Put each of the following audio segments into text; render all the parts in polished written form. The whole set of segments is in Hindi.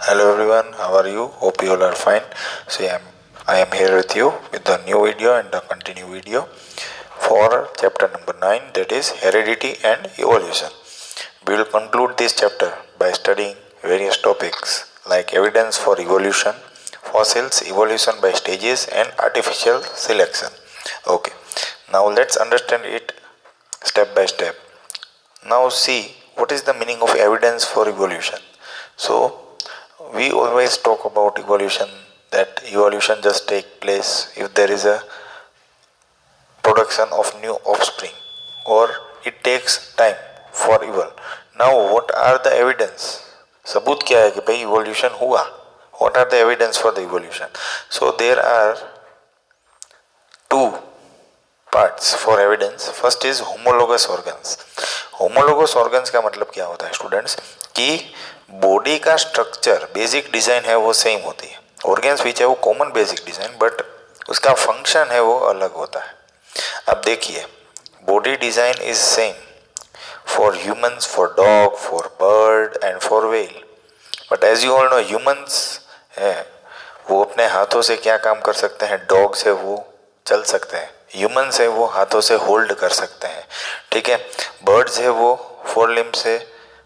Hello everyone, how are you? Hope you all are fine. So I am here with you with the new video and the continue video for chapter number 9, that is heredity and evolution. We will conclude this chapter by studying various topics like evidence for evolution, fossils, evolution by stages and artificial selection. Okay, now let's understand it step by step. Now see what is the meaning of evidence for evolution. So we always talk about evolution, that evolution just take place if there is a production of new offspring or it takes time for evolve. Now what are the evidence? सबूत क्या है कि भाई evolution हुआ? What are the evidence for the evolution? So there are two parts for evidence. First is homologous organs. Homologous organs का मतलब क्या होता है स्टूडेंट्स, कि बॉडी का स्ट्रक्चर बेसिक डिजाइन है वो सेम होती है. ऑर्गन्स विच है वो कॉमन बेसिक डिजाइन, बट उसका फंक्शन है वो अलग होता है. अब देखिए, body design is same for humans, for dog, for bird and for whale. But as you all know, humans है वो अपने हाथों से क्या काम कर सकते हैं? डॉग से वो चल सकते हैं, ह्यूमन से वो हाथों से होल्ड कर सकते हैं, ठीक है. बर्ड्स है वो फोर लिम्ब से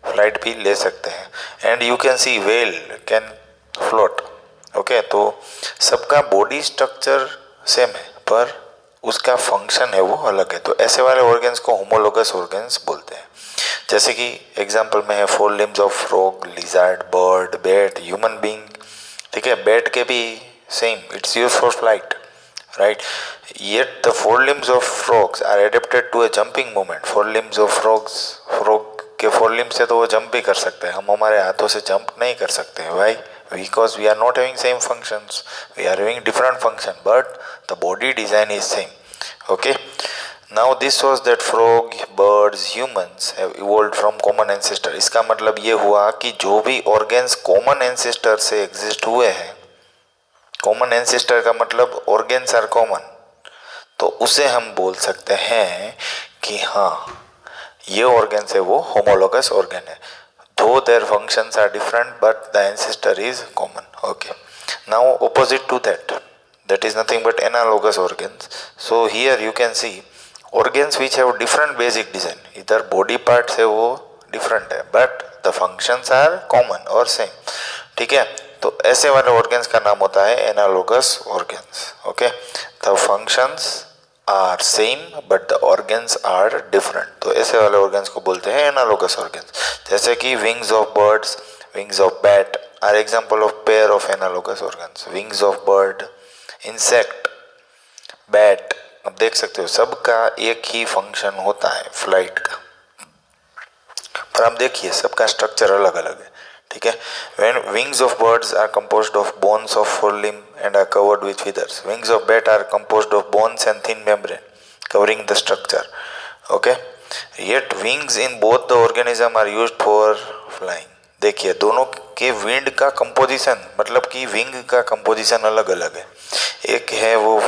फ्लाइट भी ले सकते हैं, and you can C whale can float. Okay, तो सबका बॉडी स्ट्रक्चर सेम है पर उसका फंक्शन है वो अलग है. तो ऐसे वाले ऑर्गन्स को होमोलोगस ऑर्गन्स बोलते हैं. जैसे कि एग्जांपल में है four limbs of frog, lizard, bird, bat, human being. ठीक है, बैट के भी same, it's used for flight, right? Yet the forelimbs of frogs are adapted to a jumping movement. forelimbs of frogs, frog के forelimbs से तो वो जंप भी कर सकते हैं, हम हमारे हाथों से जंप नहीं कर सकते हैं. Why? Because we are not having same functions, we are having different function, but the body design is same. Okay, now this shows that frog, birds, humans have evolved from common ancestor. इसका मतलब ये हुआ कि जो भी organs common ancestor से exist हुए हैं, कॉमन एंसेस्टर का मतलब ऑर्गेन्स आर कॉमन, तो उसे हम बोल सकते हैं कि हाँ ये ऑर्गेन्स है वो होमोलोगस ऑर्गन है. Though their functions are different but the ancestor is common. Okay, now opposite to that is nothing but analogous organs. So here you can see organs which have different basic design. इधर बॉडी पार्ट है वो डिफरेंट है but the functions are common और सेम. ठीक है, तो ऐसे वाले ऑर्गन्स का नाम होता है analogous organs. Okay, the functions are same but the organs are different. तो ऐसे वाले ऑर्गन्स को बोलते हैं एनालोगस ऑर्गन्स. जैसे कि wings of birds, wings of bat are example of pair of analogous organs. Wings of bird, insect, bat, अब देख सकते हो सबका एक ही फंक्शन होता है फ्लाइट का, पर आप देखिए सबका स्ट्रक्चर अलग अलग है. ठीक है, when wings of birds are composed of bones of forelimb and are covered with feathers. Wings of bat are composed of bones and thin membrane covering the structure. Okay, yet wings in both the organism are used for flying. देखिए दोनों के विंड का कंपोजिशन, मतलब कि विंग का कंपोजिशन अलग अलग है. एक है वो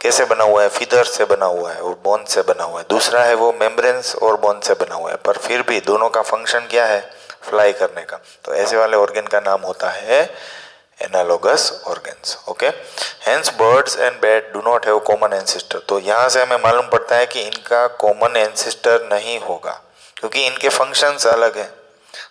कैसे बना हुआ है, फीदर से बना हुआ है और बोन से बना हुआ है. दूसरा है वो मेम्ब्रेन्स और बोन से बना हुआ है, पर फिर भी दोनों का फंक्शन क्या है? फ्लाई करने का. तो ऐसे वाले ऑर्गन का नाम होता है analogous organs. Okay, hence birds and bat do not have common ancestor. तो यहाँ से हमें मालूम पड़ता है कि इनका कॉमन एंसेस्टर नहीं होगा क्योंकि इनके फंक्शंस अलग हैं.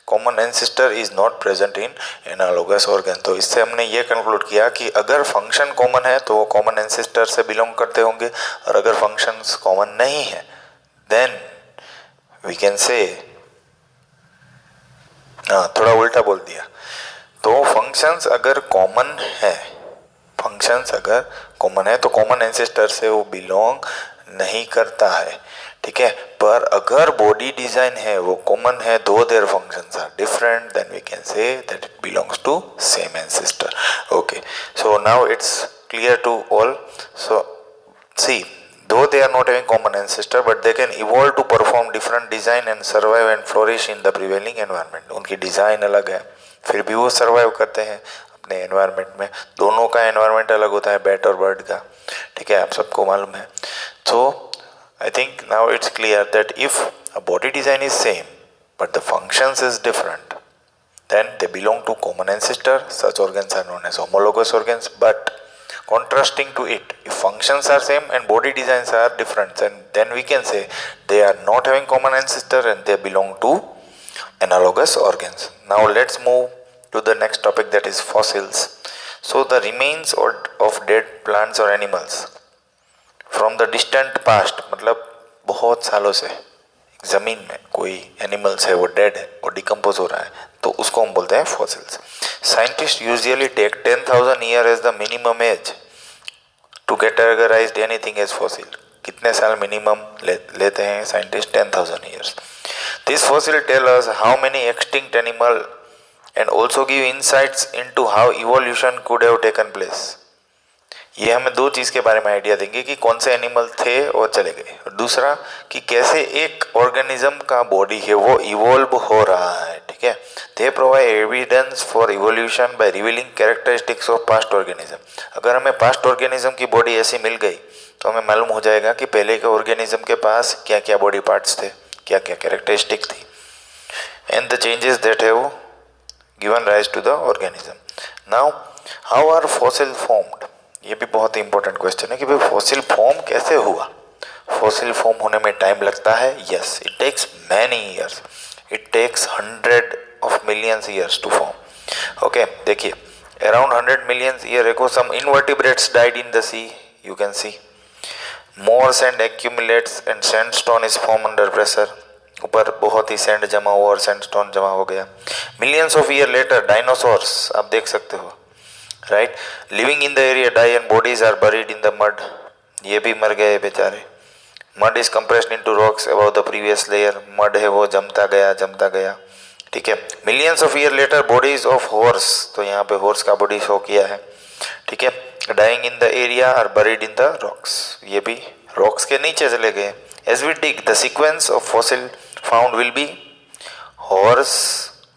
Common ancestor is not present in analogous organ. तो इससे हमने ये कंक्लूड किया कि अगर फंक्शन कॉमन है तो वो कॉमन एंसेस्टर से बिलोंग करते होंगे, और अगर फंक्शंस कॉमन नहीं है देन वी कैन से, थोड़ा उल्टा बोल दिया. तो फंक्शंस अगर कॉमन है, फंक्शंस अगर कॉमन है तो कॉमन एंसेस्टर से वो बिलोंग नहीं करता है. ठीक है, पर अगर बॉडी डिजाइन है वो कॉमन है, though their functions are different, then we can say that it belongs to same ancestor. Okay, so now it's clear to all. So see, though they are not having common ancestor but they can evolve to perform different design and survive and flourish in the prevailing environment. उनकी डिज़ाइन अलग है फिर भी वो सर्वाइव करते हैं अपने एनवायरनमेंट में. दोनों का एनवायरनमेंट अलग होता है, बैट और बर्ड का. ठीक है, आप सबको मालूम है. तो I think now it's clear that if a body design is same but the functions is different, then they belong to common ancestor. Such organs are known as homologous organs, but contrasting to it, if functions are same and body designs are different, then we can say they are not having common ancestor and they belong to analogous organs. Now let's move to the next topic, that is fossils. So the remains of dead plants or animals from the distant past, मतलब बहुत सालों से ज़मीन में कोई एनिमल्स है वो डेड है और डिकम्पोज हो रहा है, तो उसको हम बोलते हैं fossils. Scientist usually take 10,000 year age the minimum age to categorise anything as fossil. कितने साल मिनिमम लेते हैं scientist? 10,000 years. This fossil tell us how many extinct animal and also give insights into how evolution could have taken place. ये हमें दो चीज़ के बारे में आइडिया देंगे कि कौन से एनिमल थे और चले गए, और दूसरा कि कैसे एक ऑर्गेनिज्म का बॉडी है वो इवॉल्व हो रहा है. ठीक है, they provide evidence for evolution bye revealing characteristics of past organism. अगर हमें पास्ट ऑर्गेनिज्म की बॉडी ऐसी मिल गई तो हमें मालूम हो जाएगा कि पहले के ऑर्गेनिज्म के पास क्या क्या बॉडी पार्ट्स थे, क्या क्या कैरेक्टरिस्टिक थी, and the changes that have given rise to the organism. Now how are fossil formed? ये भी बहुत ही इंपॉर्टेंट क्वेश्चन है कि भाई फॉसिल फॉर्म कैसे हुआ. फॉसिल फॉर्म होने में टाइम लगता है. Yes, it takes many years. It takes 100 of millions years to form. Okay, देखिए around 100 millions year ago some invertebrates died in the sea. You can see more sand accumulates and sandstone is form under pressure. ऊपर बहुत ही सैंड जमा हुआ और सैंडस्टोन जमा हो गया. Millions of year later dinosaurs आप देख सकते हो, right, living in the area die and bodies are buried in the mud. ये भी मर गए बेचारे. Mud is compressed into rocks about the previous layer. Mud है वो जमता गया. ठीक है, millions of year later bodies of horse, तो यहाँ पे हॉर्स का बॉडी शो किया है. ठीक है, dying in the area are buried in the rocks. ये भी रॉक्स के नीचे चले गए. As we dig the sequence of fossil found will be horse,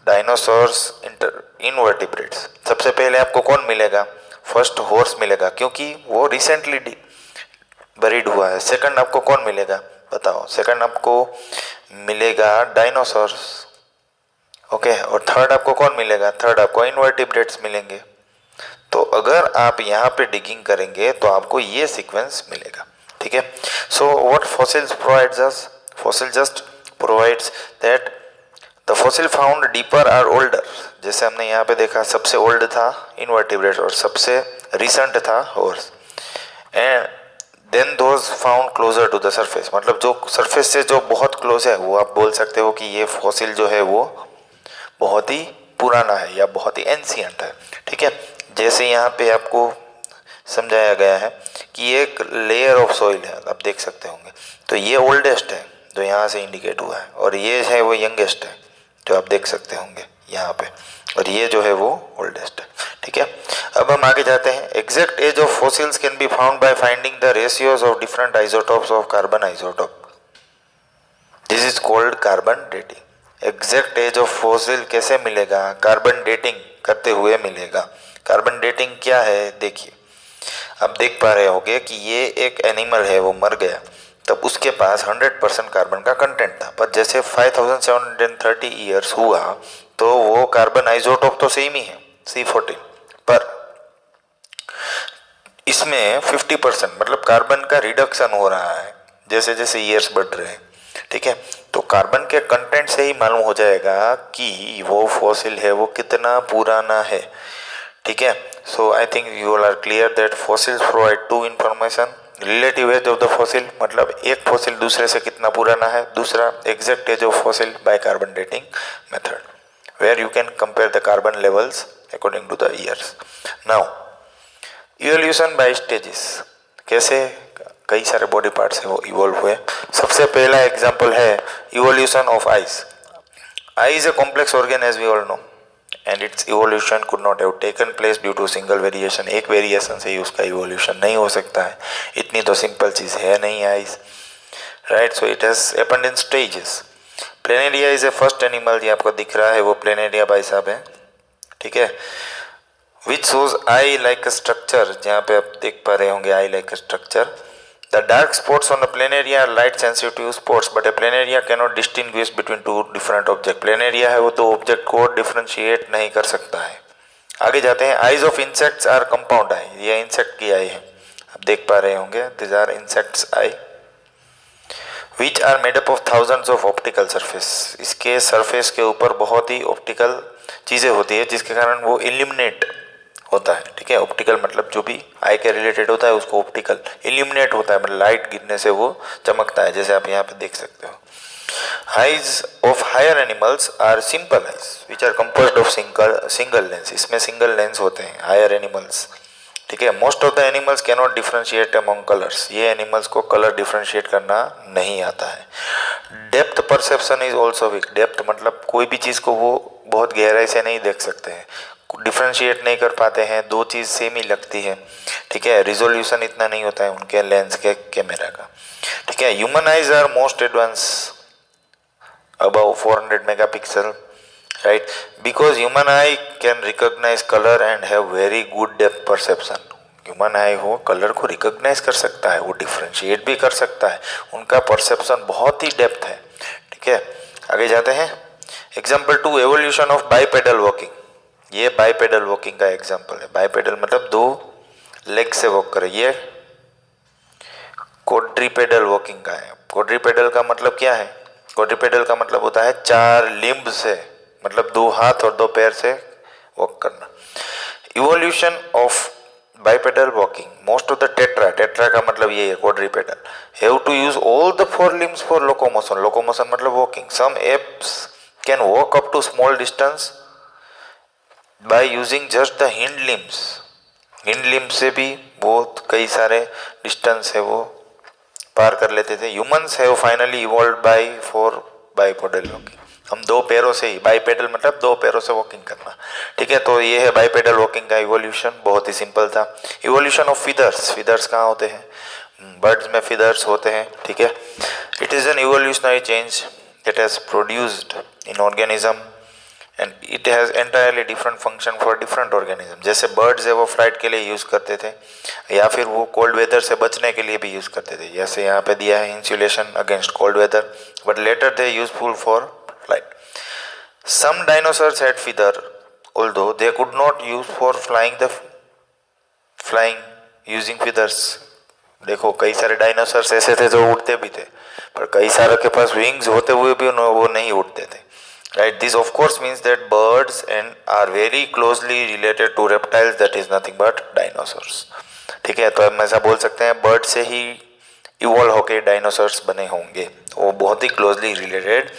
dinosaurs, invertebrates. सबसे पहले आपको कौन मिलेगा? फर्स्ट हॉर्स मिलेगा क्योंकि वो रिसेंटली बरीड हुआ है. सेकंड आपको कौन मिलेगा बताओ? सेकंड आपको मिलेगा डायनासोर्स. ओके, और थर्ड आपको कौन मिलेगा? थर्ड आपको इनवर्टिब्रेट्स मिलेंगे. तो अगर आप यहाँ पे डिगिंग करेंगे तो आपको ये सीक्वेंस मिलेगा. ठीक है, so what fossils provides us? Fossil just provides that the fossil found deeper are older. जैसे हमने यहाँ पे देखा, सबसे ओल्ड था इनवर्टिब्रेट और सबसे रिसेंट था horse. And then those found closer to the surface, मतलब जो सरफेस से जो बहुत क्लोज है वो आप बोल सकते हो कि ये फॉसिल जो है वो बहुत ही पुराना है या बहुत ही एंशियंट है. ठीक है, जैसे यहाँ पे आपको समझाया गया है कि ये एक लेयर ऑफ सॉइल है, आप देख सकते होंगे. तो ये ओल्डेस्ट है जो यहाँ से इंडिकेट हुआ है, और ये है वो यंगेस्ट है जो आप देख सकते होंगे यहाँ पे, और ये जो है वो ओल्डेस्ट है. ठीक है, अब हम आगे जाते हैं. Exact age of fossils can be found by finding the ratios of different isotopes of carbon isotope. This is called carbon dating. Exact age of fossil कैसे मिलेगा? कार्बन डेटिंग करते हुए मिलेगा. कार्बन डेटिंग क्या है? देखिए, आप देख पा रहे होंगे कि ये एक एनिमल है वो मर गया, तब उसके पास 100% कार्बन का कंटेंट था, पर जैसे 5730 ईयर्स हुआ तो वो कार्बन आइसोटोप तो सेम ही है C14, पर इसमें 50% मतलब कार्बन का रिडक्शन हो रहा है जैसे जैसे ईयर्स बढ़ रहे हैं. ठीक है, तो कार्बन के कंटेंट से ही मालूम हो जाएगा कि वो फॉसिल है वो कितना पुराना है. ठीक है, so I think you all are clear that fossils provide two information. Relative age of the fossil, मतलब एक फॉसिल दूसरे से कितना पुराना है. दूसरा, exact age of fossil by carbon dating method, where you can compare the carbon levels according to the years. Now evolution by stages, कैसे कई सारे बॉडी पार्ट्स हैं वो इवॉल्व हुए. सबसे पहला एग्जांपल है evolution of eyes. Eye is a complex organ as we all know, and its evolution could not have taken place due to single variation. एक वेरिएशन से ही उसका इवोल्यूशन नहीं हो सकता है, इतनी तो सिंपल चीज़ है नहीं ice, right. So it has happened in stages. Planaria is a first animal, ये आपको दिख रहा है वो प्लेनेरिया भाई साहब है. ठीक है, which shows I like structure, जहाँ पे आप देख पा रहे होंगे I like structure. The dark spots on the planaria are light sensitive spots, but a planaria cannot distinguish between two different objects. Planaria है वो दो ऑब्जेक्ट को डिफरेंशिएट नहीं कर सकता है। आगे जाते हैं। Eyes of insects are compound eye, ये इंसेक्ट की आई है, आप देख पा रहे होंगे, this are insects eye, which are made up of thousands of optical surface. इसके सरफेस के ऊपर बहुत ही ऑप्टिकल चीज़ें होती है जिसके कारण वो इल्यूमिनेट होता है। ठीक है, ऑप्टिकल मतलब जो भी आई के रिलेटेड होता है उसको ऑप्टिकल, इल्यूमिनेट होता है मतलब लाइट गिरने से वो चमकता है, जैसे आप यहाँ पे देख सकते हो। Eyes of higher animals are simple eyes which are composed of single lens, इसमें सिंगल लेंस होते हैं हायर एनिमल्स। ठीक है, most of the animals can not differentiate among colours, ये एनिमल्स को कलर डिफ्रेंशिएट करना नहीं आता है। Depth perception is also weak, depth मतलब कोई भी चीज़ को वो बहुत गहराई से नहीं देख सकते हैं, डिफ्रेंशिएट नहीं कर पाते हैं, दो चीज़ सेम ही लगती है। ठीक है, रिजोल्यूशन इतना नहीं होता है उनके लेंस के कैमरा का। ठीक है, human eyes are most advance above 400 megapixel, right, because human eye can recognize color and have very good depth perception। Human आई हो कलर को रिकॉग्नाइज कर सकता है, वो डिफ्रेंशिएट भी कर सकता है, उनका परसेप्शन बहुत ही डेप्थ है। ठीक है, आगे जाते हैं। Example 2, evolution of bipedal walking, ये बाईपेडल वॉकिंग का एग्जाम्पल है। बाईपेडल मतलब दो लेग से वॉक करे, ये क्वाड्रीपेडल वॉकिंग का है। क्वाड्रीपेडल का मतलब क्या है? क्वाड्रीपेडल का मतलब होता है चार लिम्ब से, मतलब दो हाथ और दो पैर से वॉक करना। Evolution of bipedal walking, most of the tetra का मतलब ये है quadrupedal, have to use all the four limbs for locomotion, locomotion मतलब walking. Some apes can walk up to small distance by using just the hind limbs, hind limbs से भी बहुत कई सारे डिस्टेंस है वो पार कर लेते थे। Humans have finally evolved by four bipedal walking, हम दो पैरों से ही, बाईपेडल मतलब दो पैरों से वॉकिंग करना। ठीक है, तो ये है बाईपेडल वॉकिंग का इवोल्यूशन, बहुत ही सिंपल था। इवोल्यूशन ऑफ फीदर्स, फीदर्स कहाँ होते हैं? बर्ड्स में फीदर्स होते हैं। ठीक है, it is an evolutionary change that has produced in organism and it has entirely different function for different organism. जैसे बर्ड्स है वो फ्लाइट के लिए यूज़ करते थे, या फिर वो कोल्ड वेदर से बचने के लिए भी यूज़ करते थे, जैसे यहाँ पे दिया है insulation against cold weather, but later they useful for flight. Some dinosaurs had feather, although they could not use for flying using feathers। देखो कई सारे डायनासोर्स ऐसे थे जो उड़ते भी थे, पर कई सारे के पास विंग्स होते हुए भी वो नहीं उड़ते थे। Right, this of course means that birds and are very closely related to reptiles, that is nothing but dinosaurs. ठीक है, तो हम ऐसा बोल सकते हैं बर्ड से ही इवॉल्व होके डायनासोर्स बने होंगे, वो बहुत ही क्लोजली रिलेटेड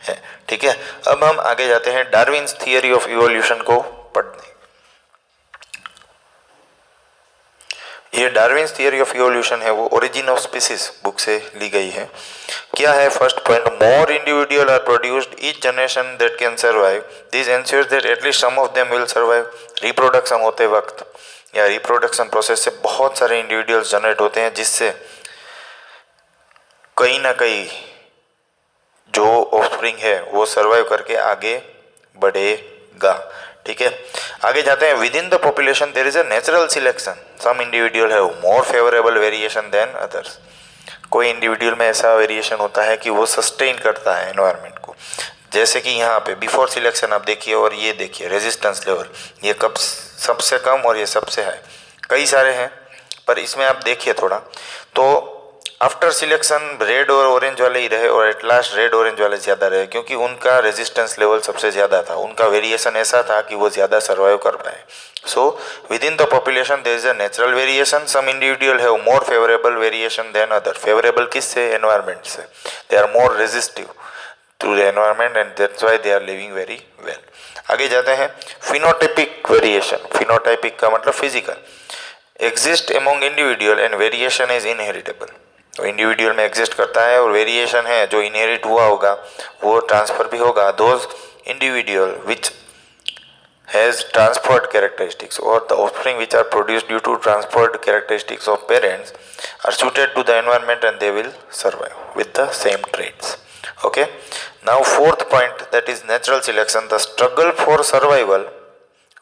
है। ठीक है, अब हम आगे जाते हैं डार्विन्स थियरी ऑफ इवोल्यूशन को पढ़ने। ये डार्विन्स थियरी ऑफ इवोल्यूशन है वो ओरिजिन ऑफ स्पीसीज बुक से ली गई है। क्या है first point? More individual are produced each generation that can survive, this ensures that at least some of them will survive. Reproduction होते वक्त या रिप्रोडक्शन प्रोसेस से बहुत सारे इंडिविजुअल्स जनरेट होते हैं, जिससे कहीं ना कहीं जो ऑफस्प्रिंग है वो सर्वाइव करके आगे बढ़ेगा। ठीक है, आगे जाते हैं। With in the population there is a natural selection, some individual have more favourable variation than others. कोई इंडिविजुअल में ऐसा वेरिएशन होता है कि वो सस्टेन करता है एनवायरनमेंट को, जैसे कि यहाँ पे बिफोर सिलेक्शन आप देखिए और ये देखिए रेजिस्टेंस लेवल, ये कब सबसे कम और ये सबसे हाई, कई सारे हैं, पर इसमें आप देखिए थोड़ा तो आफ्टर सिलेक्शन रेड और ऑरेंज वाले ही रहे और एट लास्ट रेड ऑरेंज वाले ज़्यादा रहे, क्योंकि उनका रेजिस्टेंस लेवल सबसे ज़्यादा था, उनका वेरिएशन ऐसा था कि वो ज़्यादा सर्वाइव कर पाए। So with in the population there is a natural variation, some individual have more favourable variation than other. Favourable किससे? एनवायरनमेंट से, they are more resistive to the environment and that's why they are living very well. आगे जाते हैं। फिनोटाइपिक वेरिएशन, फिनोटाइपिक का मतलब physical, exist among individual and variation is inheritable. तो इंडिविजुअल में एग्जिस्ट करता है और वेरिएशन है जो इनहेरिट हुआ होगा वो ट्रांसफर भी होगा। Those individual which has transferred characteristics और the offspring which are produced due to transferred characteristics of parents are suited to the environment and they will survive with the same traits. Okay, now fourth point, that is natural selection. The struggle for survival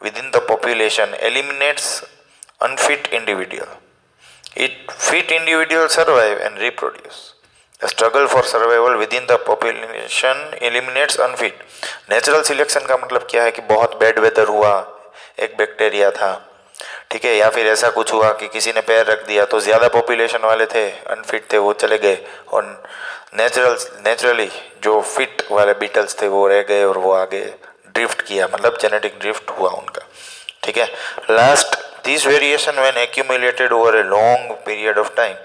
within the population eliminates unfit individual. It fit individual survive and reproduce. The struggle for survival within the population eliminates unfit. Natural selection का मतलब क्या है कि बहुत बैड वेदर हुआ, एक बैक्टीरिया था, ठीक है, या फिर ऐसा कुछ हुआ कि किसी ने पैर रख दिया तो ज़्यादा पॉपुलेशन वाले थे अनफिट थे वो चले गए, और नेचुरली जो फिट वाले बीटल्स थे वो रह गए और वो आगे ड्रिफ्ट किया, मतलब जेनेटिक ड्रिफ्ट हुआ उनका, ठीक है. Last this variation when accumulated over a long period of time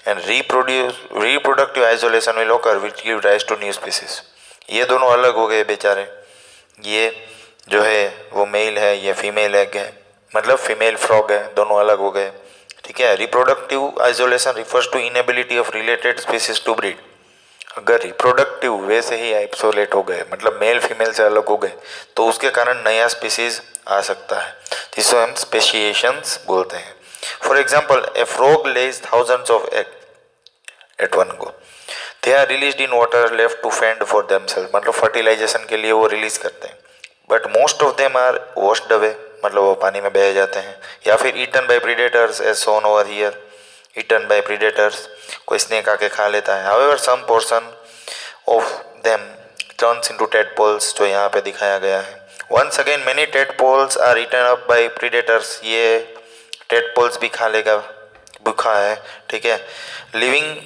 and reproductive isolation will occur which give rise to new species. ये दोनों अलग हो गए बेचारे, ये जो है वो मेल है, ये फीमेल एग है, मतलब फीमेल फ्रॉग है, दोनों अलग हो गए, ठीक है. Reproductive isolation refers to inability of related species to breed. अगर रिप्रोडक्टिव वे से ही आइसोलेट हो गए, मतलब मेल फीमेल से अलग हो गए, तो उसके कारण नया स्पीसीज आ सकता है, जिसको हम स्पेशिएशंस बोलते हैं. For example a frog lays thousands of egg at one go. They are release in water left to fend for themself, मतलब फर्टिलाइजेशन के लिए वो रिलीज करते हैं. But most of them are washed away, मतलब वो पानी में बह जाते हैं, या फिर eaten by predators as shown over here. Eaten by predators, कोई स्नेक आके खा लेता है. However some portion of them turns into tadpoles, जो यहाँ पे दिखाया गया है. Once again many tadpoles are eaten up by predators, ये टेडपोल्स भी खा लेगा, भूखा है, ठीक है. Living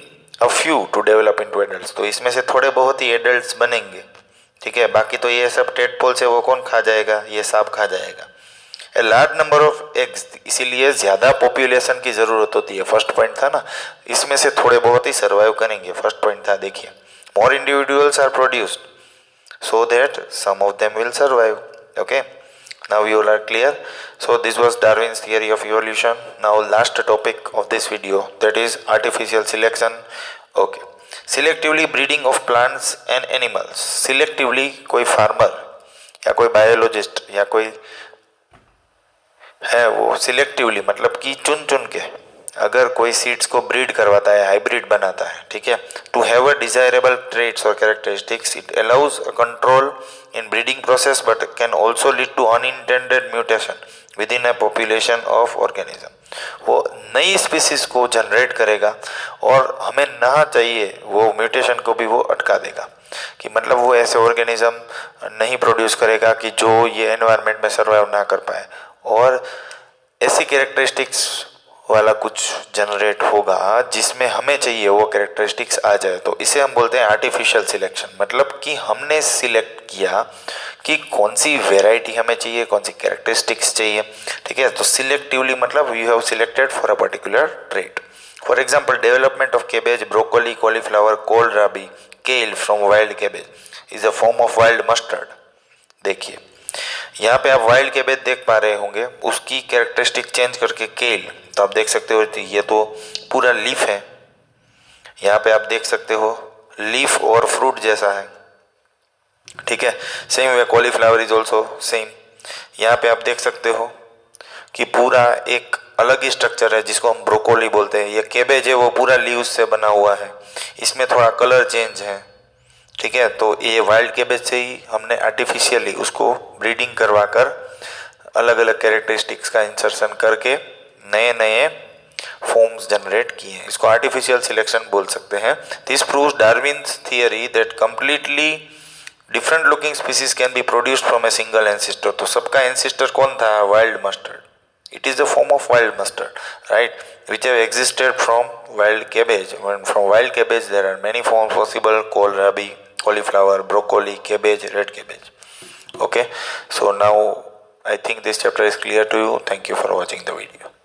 a few to develop into adults, तो इसमें से थोड़े बहुत ही एडल्ट्स बनेंगे, ठीक है. बाकी तो ये सब टेडपोल से वो कौन खा जाएगा, ये सांप खा जाएगा. A large number of eggs, इसीलिए ज़्यादा पॉपुलेशन की ज़रूरत होती है. फर्स्ट पॉइंट था ना, इसमें से थोड़े बहुत ही सर्वाइव करेंगे, फर्स्ट पॉइंट था. देखिए, more individuals are produced so that some of them will survive. Okay, now you are clear. So this was Darwin's theory of evolution. Now last topic of this video, that is artificial selection. Okay, selectively breeding of plants and animals. Selectively कोई फार्मर या कोई बायोलॉजिस्ट या कोई है वो सिलेक्टिवली, मतलब कि चुन चुन के अगर कोई सीड्स को ब्रीड करवाता है, हाइब्रिड बनाता है, ठीक है, to have a desirable traits और characteristics, it allows a control in breeding process but can also lead to unintended mutation within a population of organism. वो नई स्पीसीज को जनरेट करेगा और हमें ना चाहिए वो म्यूटेशन को भी वो अटका देगा, कि मतलब वो ऐसे ऑर्गेनिज्म नहीं प्रोड्यूस करेगा कि जो ये एनवायरनमेंट में सर्वाइव ना कर पाए, और ऐसी कैरेक्टरिस्टिक्स वाला कुछ जनरेट होगा जिसमें हमें चाहिए वो कैरेक्टरिस्टिक्स आ जाए. तो इसे हम बोलते हैं आर्टिफिशियल सिलेक्शन. मतलब कि हमने सिलेक्ट किया कि कौन सी वेराइटी हमें चाहिए, कौन सी कैरेक्टरिस्टिक्स चाहिए, ठीक है. तो सिलेक्टिवली मतलब you have selected for a particular trait. For example, development of cabbage, broccoli, cauliflower, kohlrabi, kale from wild cabbage is a form of wild mustard. देखिए यहाँ पे आप वाइल्ड कैबेज देख पा रहे होंगे, उसकी कैरेक्टरिस्टिक चेंज करके केल, तो आप देख सकते हो ये तो पूरा लीफ है. यहाँ पे आप देख सकते हो लीफ और फ्रूट जैसा है, ठीक है. Same way cauliflower is also same. यहाँ पे आप देख सकते हो कि पूरा एक अलग ही स्ट्रक्चर है जिसको हम ब्रोकोली बोलते हैं. ये कैबेज है वो पूरा लीव्स से बना हुआ है, इसमें थोड़ा कलर चेंज है, ठीक है. तो ये वाइल्ड कैबेज से ही हमने आर्टिफिशियली उसको ब्रीडिंग करवा कर अलग अलग कैरेक्टरिस्टिक्स का इंसर्शन करके नए नए फॉर्म्स जनरेट किए हैं. इसको आर्टिफिशियल सिलेक्शन बोल सकते हैं. This proves Darwin's theory that completely different looking species can be produced from a single ancestor. तो सबका एंसेस्टर कौन था? Wild mustard. It is a form of wild mustard, right, which have existed from wild cabbage. When from wild cabbage there are many forms possible: kohlrabi, cauliflower, broccoli, cabbage, red cabbage. Okay, so now I think this chapter is clear to you. Thank you for watching the video.